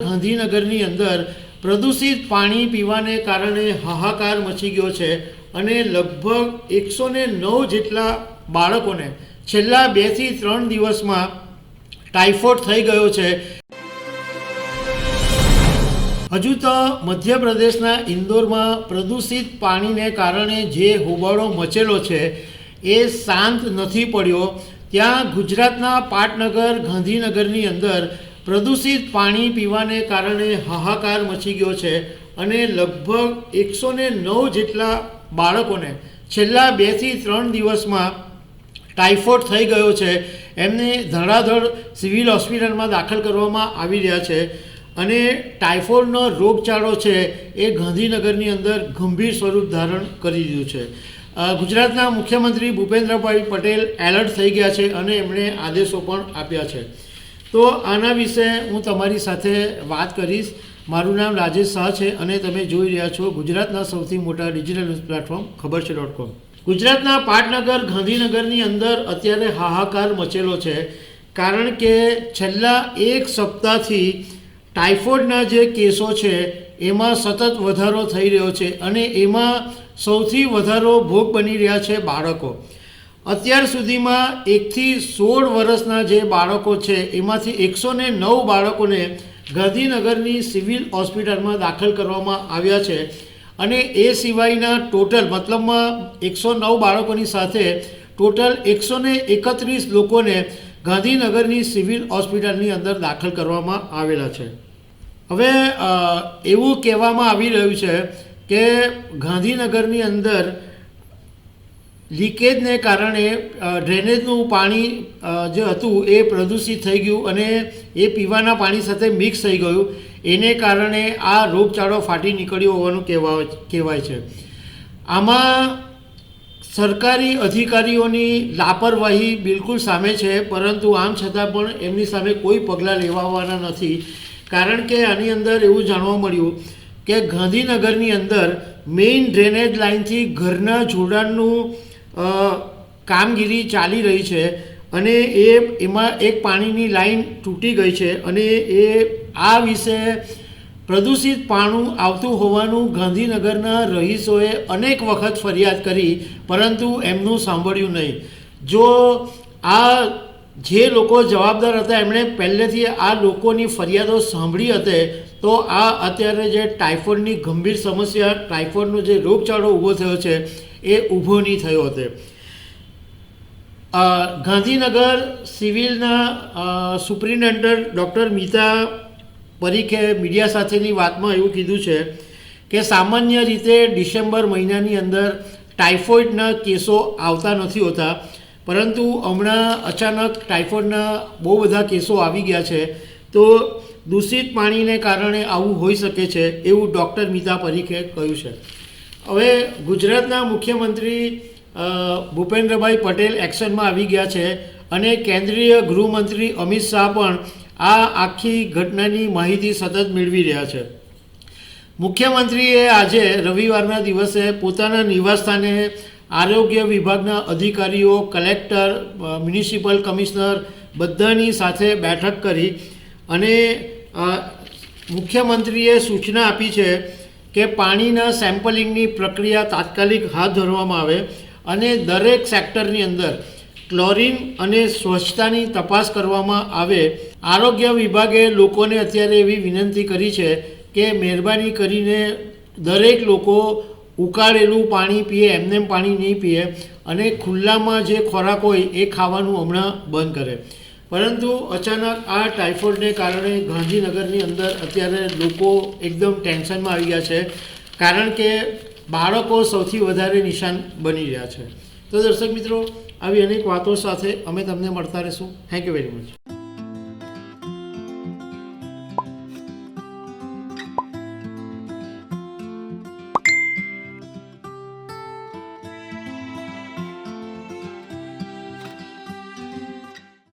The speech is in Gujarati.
ગાંધીનગરની અંદર પ્રદૂષિત પાણી પીવાને કારણે હાહાકાર મચી ગયો છે અને લગભગ 109 જેટલા બાળકોને છેલ્લા 2 થી 3 દિવસમાં ટાઇફોઇડ થઈ ગયો છે। હજુ તો મધ્યપ્રદેશના ઇન્દોરમાં પ્રદૂષિત પાણીને કારણે જે હોબાળો મચેલો છે એ શાંત નથી પડ્યો। ત્યાં ગુજરાતના પાટનગર ગાંધીનગરની અંદર પ્રદૂષિત પાણી પીવાને કારણે હાહાકાર મચી ગયો છે અને લગભગ 109 જેટલા બાળકોને છેલ્લા 2 થી 3 દિવસમાં ટાઇફોઇડ થઈ ગયો છે। એમને ધડાધડ સિવિલ હોસ્પિટલમાં દાખલ કરવામાં આવી રહ્યા છે અને ટાઇફોઇડનો રોગચાળો છે એ ગાંધીનગરની અંદર ગંભીર સ્વરૂપ ધારણ કરી દીધું છે। ગુજરાતના મુખ્યમંત્રી ભૂપેન્દ્રભાઈ પટેલ એલર્ટ થઈ ગયા છે અને એમણે આદેશો પણ આપ્યા છે। તો આના વિશે હું તમારી સાથે વાત કરીશ। મારું નામ રાજેશ શાહ છે અને તમે જોઈ રહ્યા છો ગુજરાતના સૌથી મોટા ડિજિટલ ન્યૂઝ પ્લેટફોર્મ ખબરછે.com। ગુજરાતના પાટનગર ગાંધીનગરની અંદર અત્યારે હાહાકાર મચેલો છે કારણ કે છેલ્લા એક સપ્તાહથી ટાઇફોઇડના જે કેસો છે એમાં સતત વધારો થઈ રહ્યો છે અને એમાં સૌથી વધારો ભોગ બની રહ્યા છે બાળકો। અત્યાર સુધીમાં 1 થી 16 વર્ષના જે બાળકો છે એમાંથી 109 બાળકોને ગાંધીનગરની સિવિલ હોસ્પિટલમાં દાખલ કરવામાં આવ્યા છે અને એ સિવાયના ટોટલ મતલબમાં 109 બાળકોની સાથે ટોટલ 131 લોકોને ગાંધીનગરની સિવિલ હોસ્પિટલની અંદર દાખલ કરવામાં આવેલા છે। હવે એવું કહેવામાં આવી રહ્યું છે કે ગાંધીનગરની અંદર લીકેજને કારણે ડ્રેનેજનું પાણી જે હતું એ પ્રદૂષિત થઈ ગયું અને એ પીવાના પાણી સાથે મિક્સ થઈ ગયું, એને કારણે આ રોગચાળો ફાટી નીકળ્યો હોવાનું કહેવાય છે। આમાં સરકારી અધિકારીઓની લાપરવાહી બિલકુલ સામે છે, પરંતુ આમ છતાં પણ એમની સામે કોઈ પગલાં લેવાવાના નથી કારણ કે આની અંદર એવું જાણવા મળ્યું કે ગાંધીનગરની અંદર મેઇન ડ્રેનેજ લાઇનથી ઘરના જોડાણનું કામગીરી ચાલી રહી છે અને એમાં એક પાણીની લાઈન તૂટી ગઈ છે અને આ વિશે પ્રદૂષિત પાણી આવતું હોવાનું ગાંધીનગરના રહીશોએ અનેક વખત ફરિયાદ કરી, પરંતુ એમનું સાંભળ્યું નહીં। જો આ જે લોકો જવાબદાર હતા એમણે પહેલેથી આ લોકોની ફરિયાદો સાંભળી હતી તો આ અત્યારે જે ટાઇફોઇડની ગંભીર સમસ્યા, ટાઇફોઇડનો જે રોગચાળો ઊભો થયો છે એ ઊભો નહીં થયો હતો। ગાંધીનગર સિવિલના સુપ્રિન્ટેન્ડન્ટ ડૉક્ટર મીતા પરીખે મીડિયા સાથેની વાતમાં એવું કીધું છે કે સામાન્ય રીતે ડિસેમ્બર મહિનાની અંદર ટાઇફોઇડના કેસો આવતા નથી હોતા, પરંતુ હમણાં અચાનક ટાઇફોઇડના બહુ બધા કેસો આવી ગયા છે, તો દૂષિત પાણીને કારણે આવું હોઈ શકે છે એવું ડૉક્ટર મીતા પરીખે કહ્યું છે। હવે ગુજરાતના મુખ્યમંત્રી ભૂપેન્દ્રભાઈ પટેલ એક્શનમાં આવી ગયા છે અને કેન્દ્રીય ગૃહમંત્રી અમિત શાહ પણ આ આખી ઘટનાની માહિતી સતત મેળવી રહ્યા છે। મુખ્યમંત્રીએ આજે રવિવારના દિવસે પોતાના નિવાસસ્થાને આરોગ્ય વિભાગના અધિકારીઓ, કલેક્ટર, મ્યુનિસિપલ કમિશનર બધાની સાથે બેઠક કરી અને મુખ્યમંત્રીએ સૂચના આપી છે કે પાણીના સેમ્પલિંગની પ્રક્રિયા તાત્કાલિક હાથ ધરવામાં આવે અને દરેક સેક્ટરની અંદર ક્લોરીન અને સ્વચ્છતાની તપાસ કરવામાં આવે। આરોગ્ય વિભાગે લોકોને અત્યારે એવી વિનંતી કરી છે કે મહેરબાની કરીને દરેક લોકો ઉકાળેલું પાણી પીએ, એમને પાણી નહીં પીએ અને ખુલ્લામાં જે ખોરાક હોય એ ખાવાનું હમણાં બંધ કરે। પરંતુ અચાનક આ ટાઇફોઇડને કારણે ગાંધીનગરની અંદર અત્યારે લોકો એકદમ ટેન્શનમાં આવી ગયા છે કારણ કે બાળકો સૌથી વધારે નિશાન બની રહ્યા છે। તો દર્શક મિત્રો, આવી અનેક વાતો સાથે અમે તમને મળતા રહીશું। Thank you very much.